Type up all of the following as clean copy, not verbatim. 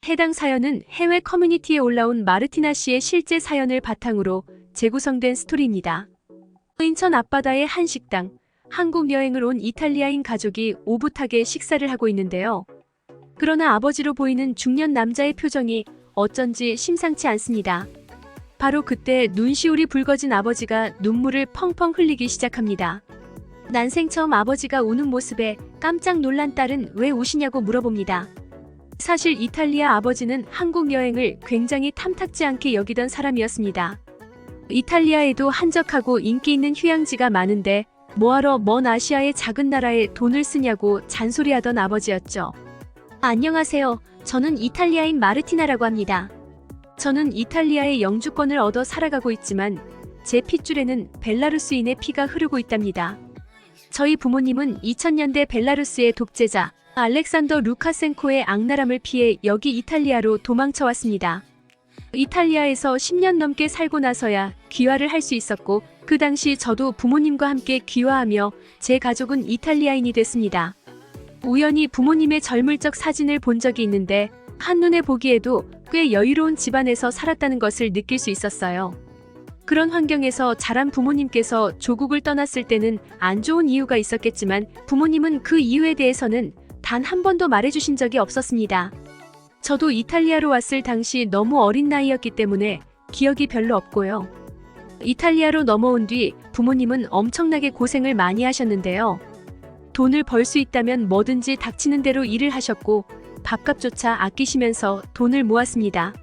해당 사연은 해외 커뮤니티에 올라온 마르티나 씨의 실제 사연을 바탕으로 재구성된 스토리입니다. 인천 앞바다의 한 식당, 한국 여행을 온 이탈리아인 가족이 오붓하게 식사를 하고 있는데요. 그러나 아버지로 보이는 중년 남자의 표정이 어쩐지 심상치 않습니다. 바로 그때 눈시울이 붉어진 아버지가 눈물을 펑펑 흘리기 시작합니다. 난생 처음 아버지가 우는 모습에 깜짝 놀란 딸은 왜 우시냐고 물어봅니다. 사실 이탈리아 아버지는 한국 여행을 굉장히 탐탁지 않게 여기던 사람이었습니다. 이탈리아에도 한적하고 인기 있는 휴양지가 많은데 뭐하러 먼 아시아의 작은 나라에 돈을 쓰냐고 잔소리하던 아버지였죠. 안녕하세요. 저는 이탈리아인 마르티나라고 합니다. 저는 이탈리아의 영주권을 얻어 살아가고 있지만 제 핏줄에는 벨라루스인의 피가 흐르고 있답니다. 저희 부모님은 2000년대 벨라루스의 독재자 알렉산더 루카센코의 악랄함을 피해 여기 이탈리아로 도망쳐 왔습니다. 이탈리아에서 10년 넘게 살고 나서야 귀화를 할 수 있었고 그 당시 저도 부모님과 함께 귀화하며 제 가족은 이탈리아인이 됐습니다. 우연히 부모님의 젊을 적 사진을 본 적이 있는데 한눈에 보기에도 꽤 여유로운 집안에서 살았다는 것을 느낄 수 있었어요. 그런 환경에서 자란 부모님께서 조국을 떠났을 때는 안 좋은 이유가 있었겠지만 부모님은 그 이유에 대해서는 단 한 번도 말해주신 적이 없었습니다. 저도 이탈리아로 왔을 당시 너무 어린 나이였기 때문에 기억이 별로 없고요. 이탈리아로 넘어온 뒤 부모님은 엄청나게 고생을 많이 하셨는데요. 돈을 벌 수 있다면 뭐든지 닥치는 대로 일을 하셨고 밥값조차 아끼시면서 돈을 모았습니다.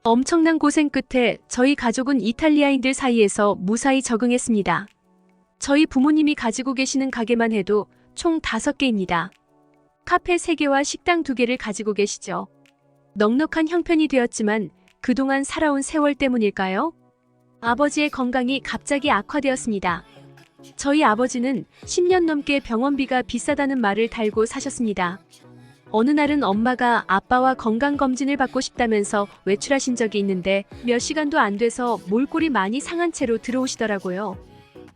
엄청난 고생 끝에 저희 가족은 이탈리아인들 사이에서 무사히 적응했습니다. 저희 부모님이 가지고 계시는 가게만 해도 총 5개입니다. 카페 3개와 식당 2개를 가지고 계시죠. 넉넉한 형편이 되었지만 그동안 살아온 세월 때문일까요? 아버지의 건강이 갑자기 악화되었습니다. 저희 아버지는 10년 넘게 병원비가 비싸다는 말을 달고 사셨습니다. 어느 날은 엄마가 아빠와 건강검진을 받고 싶다면서 외출하신 적이 있는데 몇 시간도 안 돼서 몰골이 많이 상한 채로 들어오시더라고요.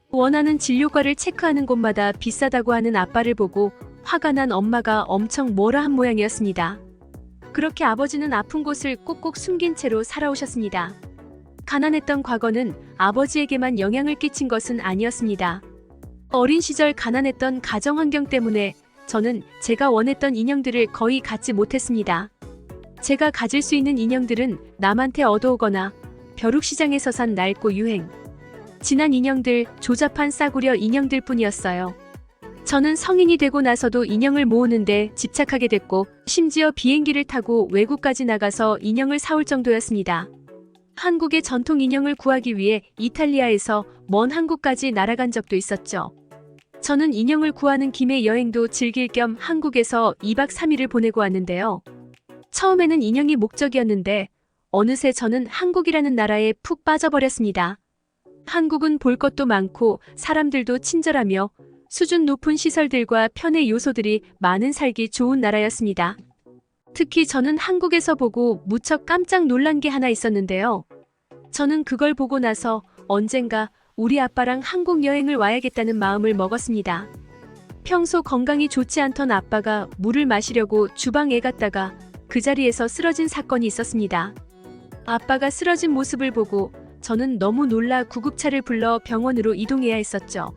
원하는 진료과를 체크하는 곳마다 비싸다고 하는 아빠를 보고 화가 난 엄마가 엄청 뭐라 한 모양이었습니다. 그렇게 아버지는 아픈 곳을 꼭꼭 숨긴 채로 살아오셨습니다. 가난했던 과거는 아버지에게만 영향을 끼친 것은 아니었습니다. 어린 시절 가난했던 가정 환경 때문에 저는 제가 원했던 인형들을 거의 갖지 못했습니다. 제가 가질 수 있는 인형들은 남한테 얻어오거나 벼룩시장에서 산 낡고 유행, 지난 인형들, 조잡한 싸구려 인형들 뿐이었어요. 저는 성인이 되고 나서도 인형을 모으는데 집착하게 됐고 심지어 비행기를 타고 외국까지 나가서 인형을 사올 정도였습니다. 한국의 전통 인형을 구하기 위해 이탈리아에서 먼 한국까지 날아간 적도 있었죠. 저는 인형을 구하는 김에 여행도 즐길 겸 한국에서 2박 3일을 보내고 왔는데요. 처음에는 인형이 목적이었는데 어느새 저는 한국이라는 나라에 푹 빠져버렸습니다. 한국은 볼 것도 많고 사람들도 친절하며 수준 높은 시설들과 편의 요소들이 많은 살기 좋은 나라였습니다. 특히 저는 한국에서 보고 무척 깜짝 놀란 게 하나 있었는데요. 저는 그걸 보고 나서 언젠가 우리 아빠랑 한국 여행을 와야겠다는 마음을 먹었습니다. 평소 건강이 좋지 않던 아빠가 물을 마시려고 주방에 갔다가 그 자리에서 쓰러진 사건이 있었습니다. 아빠가 쓰러진 모습을 보고 저는 너무 놀라 구급차를 불러 병원으로 이동해야 했었죠.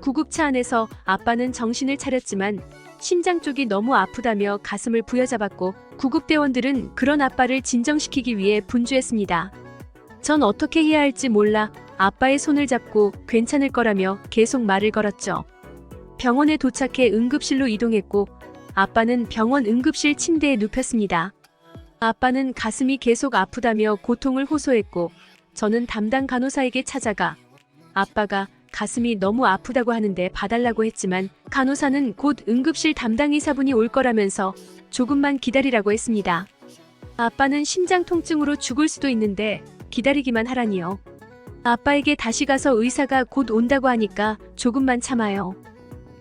구급차 안에서 아빠는 정신을 차렸지만 심장 쪽이 너무 아프다며 가슴을 부여잡았고 구급대원들은 그런 아빠를 진정시키기 위해 분주했습니다. 전 어떻게 해야 할지 몰라 아빠의 손을 잡고 괜찮을 거라며 계속 말을 걸었죠. 병원에 도착해 응급실로 이동했고 아빠는 병원 응급실 침대에 눕혔습니다. 아빠는 가슴이 계속 아프다며 고통을 호소했고 저는 담당 간호사에게 찾아가 아빠가 가슴이 너무 아프다고 하는데 봐달라고 했지만 간호사는 곧 응급실 담당 의사분이 올 거라면서 조금만 기다리라고 했습니다. 아빠는 심장 통증으로 죽을 수도 있는데 기다리기만 하라니요. 아빠에게 다시 가서 의사가 곧 온다고 하니까 조금만 참아요.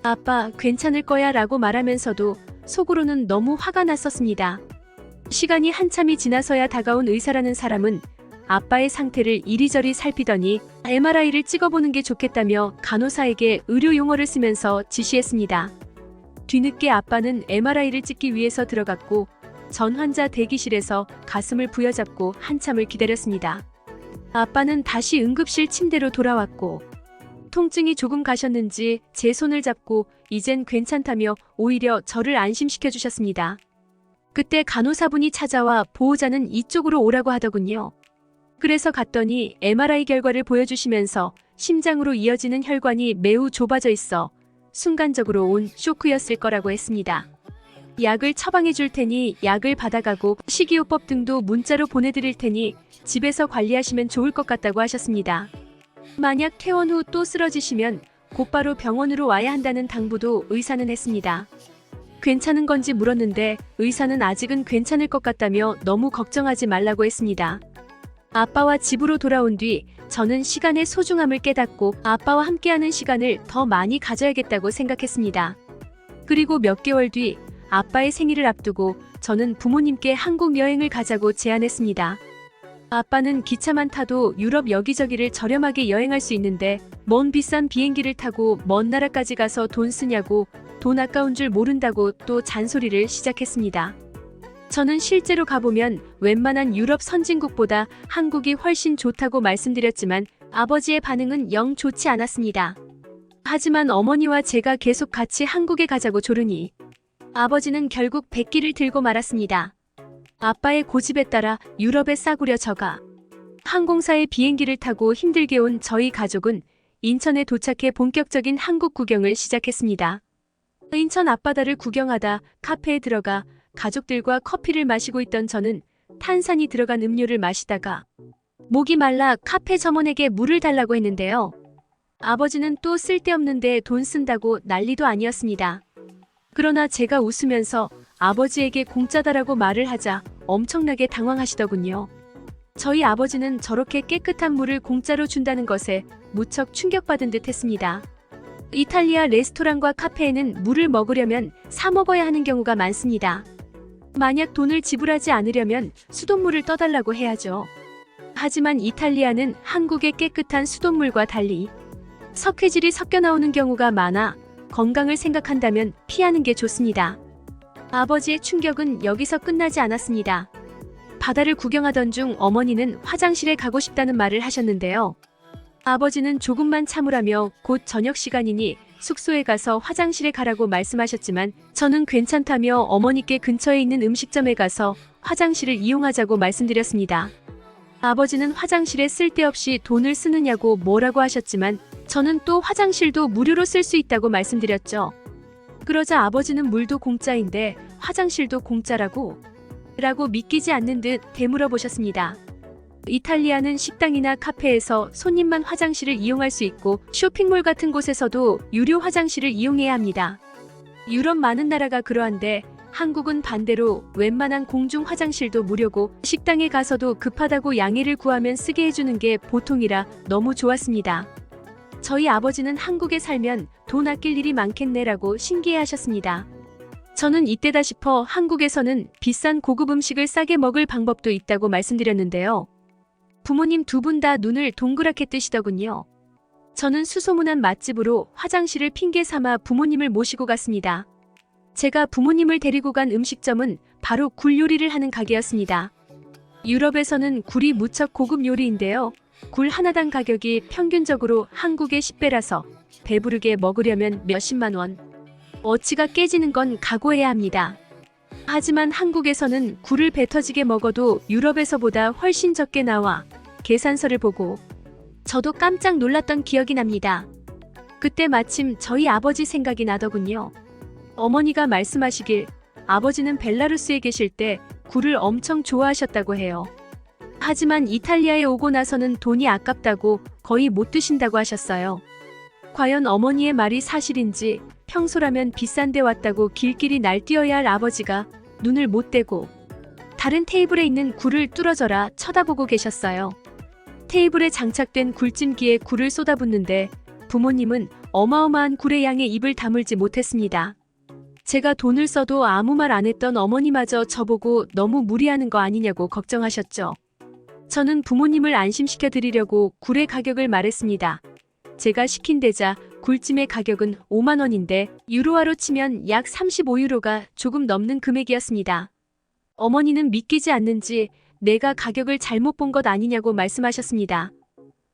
아빠 괜찮을 거야 라고 말하면서도 속으로는 너무 화가 났었습니다. 시간이 한참이 지나서야 다가온 의사라는 사람은 아빠의 상태를 이리저리 살피더니 MRI를 찍어보는 게 좋겠다며 간호사에게 의료 용어를 쓰면서 지시했습니다. 뒤늦게 아빠는 MRI를 찍기 위해서 들어갔고 전 환자 대기실에서 가슴을 부여잡고 한참을 기다렸습니다. 아빠는 다시 응급실 침대로 돌아왔고 통증이 조금 가셨는지 제 손을 잡고 이젠 괜찮다며 오히려 저를 안심시켜 주셨습니다. 그때 간호사분이 찾아와 보호자는 이쪽으로 오라고 하더군요. 그래서 갔더니 MRI 결과를 보여주시면서 심장으로 이어지는 혈관이 매우 좁아져 있어 순간적으로 온 쇼크였을 거라고 했습니다. 약을 처방해 줄 테니 약을 받아가고 식이요법 등도 문자로 보내드릴 테니 집에서 관리하시면 좋을 것 같다고 하셨습니다. 만약 퇴원 후 또 쓰러지시면 곧바로 병원으로 와야 한다는 당부도 의사는 했습니다. 괜찮은 건지 물었는데 의사는 아직은 괜찮을 것 같다며 너무 걱정하지 말라고 했습니다. 아빠와 집으로 돌아온 뒤 저는 시간의 소중함을 깨닫고 아빠와 함께하는 시간을 더 많이 가져야겠다고 생각했습니다. 그리고 몇 개월 뒤 아빠의 생일을 앞두고 저는 부모님께 한국 여행을 가자고 제안했습니다. 아빠는 기차만 타도 유럽 여기저기를 저렴하게 여행할 수 있는데 먼 비싼 비행기를 타고 먼 나라까지 가서 돈 쓰냐고 돈 아까운 줄 모른다고 또 잔소리를 시작했습니다. 저는 실제로 가보면 웬만한 유럽 선진국보다 한국이 훨씬 좋다고 말씀드렸지만 아버지의 반응은 영 좋지 않았습니다. 하지만 어머니와 제가 계속 같이 한국에 가자고 조르니 아버지는 결국 백기를 들고 말았습니다. 아빠의 고집에 따라 유럽에 싸구려 저가 항공사의 비행기를 타고 힘들게 온 저희 가족은 인천에 도착해 본격적인 한국 구경을 시작했습니다. 인천 앞바다를 구경하다 카페에 들어가 가족들과 커피를 마시고 있던 저는 탄산이 들어간 음료를 마시다가 목이 말라 카페 점원에게 물을 달라고 했는데요. 아버지는 또 쓸데없는데 돈 쓴다고 난리도 아니었습니다. 그러나 제가 웃으면서 아버지에게 공짜다라고 말을 하자 엄청나게 당황하시더군요. 저희 아버지는 저렇게 깨끗한 물을 공짜로 준다는 것에 무척 충격받은 듯 했습니다. 이탈리아 레스토랑과 카페에는 물을 먹으려면 사 먹어야 하는 경우가 많습니다. 만약 돈을 지불하지 않으려면 수돗물을 떠달라고 해야죠. 하지만 이탈리아는 한국의 깨끗한 수돗물과 달리 석회질이 섞여 나오는 경우가 많아 건강을 생각한다면 피하는 게 좋습니다. 아버지의 충격은 여기서 끝나지 않았습니다. 바다를 구경하던 중 어머니는 화장실에 가고 싶다는 말을 하셨는데요. 아버지는 조금만 참으라며 곧 저녁 시간이니 숙소에 가서 화장실에 가라고 말씀하셨지만 저는 괜찮다며 어머니께 근처에 있는 음식점에 가서 화장실을 이용하자고 말씀드렸습니다. 아버지는 화장실에 쓸데없이 돈을 쓰느냐고 뭐라고 하셨지만 저는 또 화장실도 무료로 쓸 수 있다고 말씀드렸죠. 그러자 아버지는 물도 공짜인데 화장실도 공짜라고? 라고 믿기지 않는 듯 되물어 보셨습니다. 이탈리아는 식당이나 카페에서 손님만 화장실을 이용할 수 있고 쇼핑몰 같은 곳에서도 유료 화장실을 이용해야 합니다. 유럽 많은 나라가 그러한데 한국은 반대로 웬만한 공중 화장실도 무료고 식당에 가서도 급하다고 양해를 구하면 쓰게 해주는 게 보통이라 너무 좋았습니다. 저희 아버지는 한국에 살면 돈 아낄 일이 많겠네라고 신기해하셨습니다. 저는 이때다 싶어 한국에서는 비싼 고급 음식을 싸게 먹을 방법도 있다고 말씀드렸는데요. 부모님 두 분 다 눈을 동그랗게 뜨시더군요. 저는 수소문한 맛집으로 화장실을 핑계 삼아 부모님을 모시고 갔습니다. 제가 부모님을 데리고 간 음식점은 바로 굴 요리를 하는 가게였습니다. 유럽에서는 굴이 무척 고급 요리인데요. 굴 하나당 가격이 평균적으로 한국의 10배라서 배부르게 먹으려면 몇십만 원. 어치가 깨지는 건 각오해야 합니다. 하지만 한국에서는 굴을 배 터지게 먹어도 유럽에서보다 훨씬 적게 나와 계산서를 보고 저도 깜짝 놀랐던 기억이 납니다. 그때 마침 저희 아버지 생각이 나더군요. 어머니가 말씀하시길 아버지는 벨라루스에 계실 때 굴을 엄청 좋아하셨다고 해요. 하지만 이탈리아에 오고 나서는 돈이 아깝다고 거의 못 드신다고 하셨어요. 과연 어머니의 말이 사실인지 평소라면 비싼 데 왔다고 길길이 날뛰어야 할 아버지가 눈을 못 떼고 다른 테이블에 있는 굴을 뚫어져라 쳐다보고 계셨어요. 테이블에 장착된 굴찜기에 굴을 쏟아붓는데 부모님은 어마어마한 굴의 양에 입을 다물지 못했습니다. 제가 돈을 써도 아무 말 안 했던 어머니마저 저보고 너무 무리하는 거 아니냐고 걱정하셨죠. 저는 부모님을 안심시켜 드리려고 굴의 가격을 말했습니다. 제가 시킨 데자 굴찜의 가격은 5만 원인데 유로화로 치면 약 35유로가 조금 넘는 금액이었습니다. 어머니는 믿기지 않는지 내가 가격을 잘못 본 것 아니냐고 말씀하셨습니다.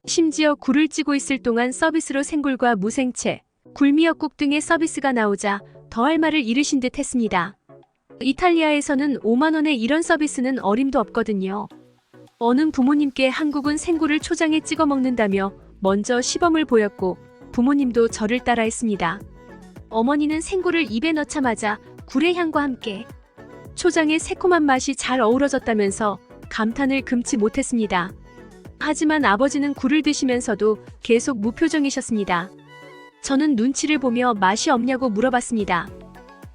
심지어 굴을 찌고 있을 동안 서비스로 생굴과 무생채, 굴미역국 등의 서비스가 나오자 더할 말을 잃으신 듯 했습니다. 이탈리아에서는 5만 원에 이런 서비스는 어림도 없거든요. 어느 부모님께 한국은 생굴을 초장에 찍어 먹는다며 먼저 시범을 보였고 부모님도 저를 따라 했습니다. 어머니는 생굴을 입에 넣자마자 굴의 향과 함께 초장의 새콤한 맛이 잘 어우러졌다면서 감탄을 금치 못했습니다. 하지만 아버지는 굴을 드시면서도 계속 무표정이셨습니다. 저는 눈치를 보며 맛이 없냐고 물어봤습니다.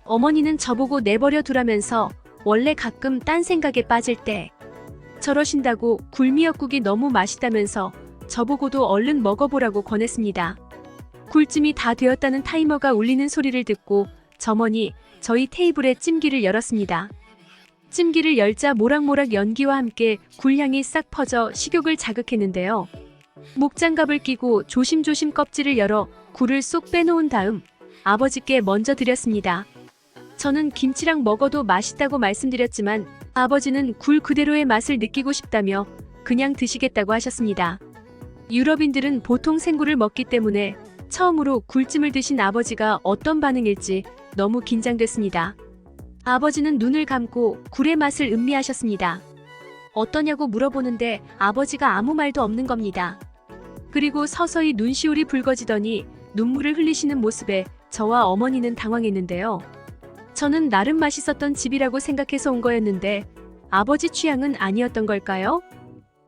어머니는 저보고 내버려 두라면서 원래 가끔 딴 생각에 빠질 때 저러신다고 굴미역국이 너무 맛있다면서 저보고도 얼른 먹어보라고 권했습니다. 굴찜이 다 되었다는 타이머가 울리는 소리를 듣고 점원이 저희 테이블에 찜기를 열었습니다. 찜기를 열자 모락모락 연기와 함께 굴향이 싹 퍼져 식욕을 자극했는데요. 목장갑을 끼고 조심조심 껍질을 열어 굴을 쏙 빼놓은 다음 아버지께 먼저 드렸습니다. 저는 김치랑 먹어도 맛있다고 말씀드렸지만 아버지는 굴 그대로의 맛을 느끼고 싶다며 그냥 드시겠다고 하셨습니다. 유럽인들은 보통 생굴을 먹기 때문에 처음으로 굴찜을 드신 아버지가 어떤 반응일지 너무 긴장됐습니다. 아버지는 눈을 감고 굴의 맛을 음미하셨습니다. 어떠냐고 물어보는데 아버지가 아무 말도 없는 겁니다. 그리고 서서히 눈시울이 붉어지더니 눈물을 흘리시는 모습에 저와 어머니는 당황했는데요. 저는 나름 맛있었던 집이라고 생각해서 온 거였는데 아버지 취향은 아니었던 걸까요?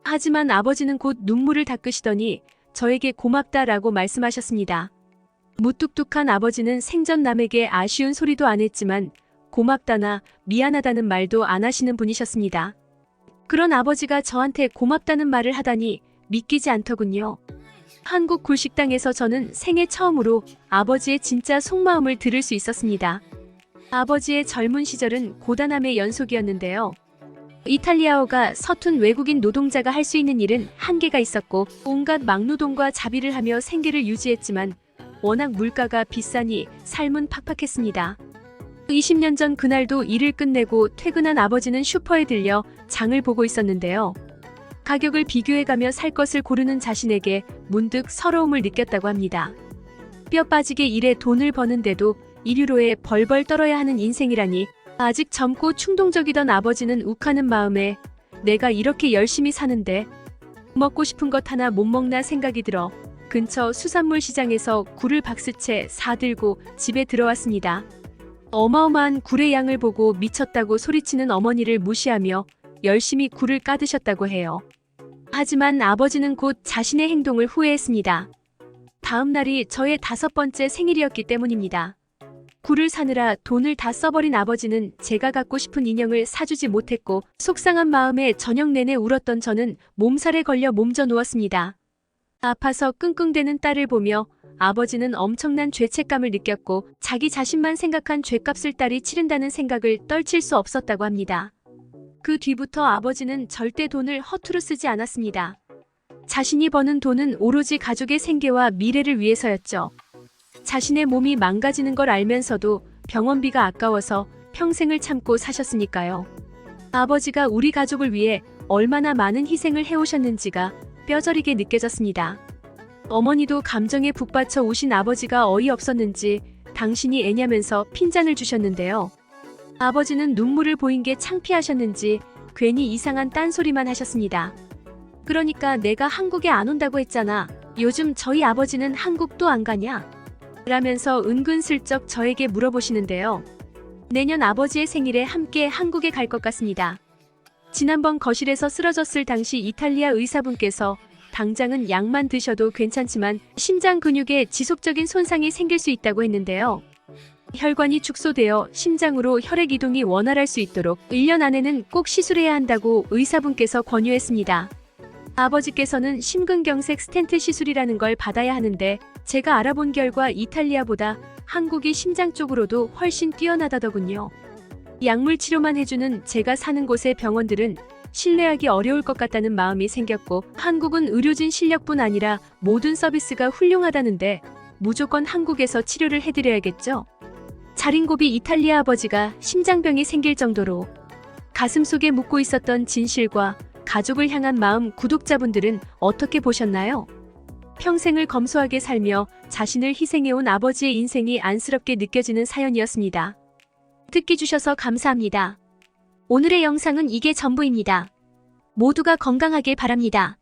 하지만 아버지는 곧 눈물을 닦으시더니 저에게 고맙다라고 말씀하셨습니다. 무뚝뚝한 아버지는 생전 남에게 아쉬운 소리도 안 했지만 고맙다나 미안하다는 말도 안 하시는 분이셨습니다. 그런 아버지가 저한테 고맙다는 말을 하다니 믿기지 않더군요. 한국 굴식당에서 저는 생애 처음으로 아버지의 진짜 속마음을 들을 수 있었습니다. 아버지의 젊은 시절은 고단함의 연속이었는데요. 이탈리아어가 서툰 외국인 노동자가 할 수 있는 일은 한계가 있었고 온갖 막노동과 자비를 하며 생계를 유지했지만 워낙 물가가 비싸니 삶은 팍팍했습니다. 20년 전 그날도 일을 끝내고 퇴근한 아버지는 슈퍼에 들려 장을 보고 있었는데요. 가격을 비교해가며 살 것을 고르는 자신에게 문득 서러움을 느꼈다고 합니다. 뼈 빠지게 일해 돈을 버는데도 1유로에 벌벌 떨어야 하는 인생이라니 아직 젊고 충동적이던 아버지는 욱하는 마음에 내가 이렇게 열심히 사는데 먹고 싶은 것 하나 못 먹나 생각이 들어 근처 수산물 시장에서 굴을 박스채 사들고 집에 들어왔습니다. 어마어마한 굴의 양을 보고 미쳤다고 소리치는 어머니를 무시하며 열심히 굴을 까드셨다고 해요. 하지만 아버지는 곧 자신의 행동을 후회했습니다. 다음 날이 저의 5번째 생일이었기 때문입니다. 굴을 사느라 돈을 다 써버린 아버지는 제가 갖고 싶은 인형을 사주지 못했고 속상한 마음에 저녁 내내 울었던 저는 몸살에 걸려 몸져 누웠습니다. 아파서 끙끙대는 딸을 보며 아버지는 엄청난 죄책감을 느꼈고 자기 자신만 생각한 죗값을 딸이 치른다는 생각을 떨칠 수 없었다고 합니다. 그 뒤부터 아버지는 절대 돈을 허투루 쓰지 않았습니다. 자신이 버는 돈은 오로지 가족의 생계와 미래를 위해서였죠. 자신의 몸이 망가지는 걸 알면서도 병원비가 아까워서 평생을 참고 사셨으니까요. 아버지가 우리 가족을 위해 얼마나 많은 희생을 해오셨는지가 뼈저리게 느껴졌습니다. 어머니도 감정에 북받쳐 우신 아버지가 어이없었는지 당신이 애냐면서 핀잔을 주셨는데요. 아버지는 눈물을 보인 게 창피하셨는지 괜히 이상한 딴소리만 하셨습니다. 그러니까 내가 한국에 안 온다고 했잖아. 요즘 저희 아버지는 한국도 안 가냐? 라면서 은근슬쩍 저에게 물어보시는데요. 내년 아버지의 생일에 함께 한국에 갈 것 같습니다. 지난번 거실에서 쓰러졌을 당시 이탈리아 의사분께서 당장은 약만 드셔도 괜찮지만 심장 근육에 지속적인 손상이 생길 수 있다고 했는데요. 혈관이 축소되어 심장으로 혈액 이동이 원활할 수 있도록 1년 안에는 꼭 시술해야 한다고 의사분께서 권유했습니다. 아버지께서는 심근경색 스텐트 시술이라는 걸 받아야 하는데 제가 알아본 결과 이탈리아보다 한국이 심장 쪽으로도 훨씬 뛰어나다더군요. 약물 치료만 해주는 제가 사는 곳의 병원들은 신뢰하기 어려울 것 같다는 마음이 생겼고 한국은 의료진 실력뿐 아니라 모든 서비스가 훌륭하다는데 무조건 한국에서 치료를 해드려야겠죠? 자린고비 이탈리아 아버지가 심장병이 생길 정도로 가슴속에 묻고 있었던 진실과 가족을 향한 마음 구독자분들은 어떻게 보셨나요? 평생을 검소하게 살며 자신을 희생해온 아버지의 인생이 안쓰럽게 느껴지는 사연이었습니다. 듣기 주셔서 감사합니다. 오늘의 영상은 이게 전부입니다. 모두가 건강하길 바랍니다.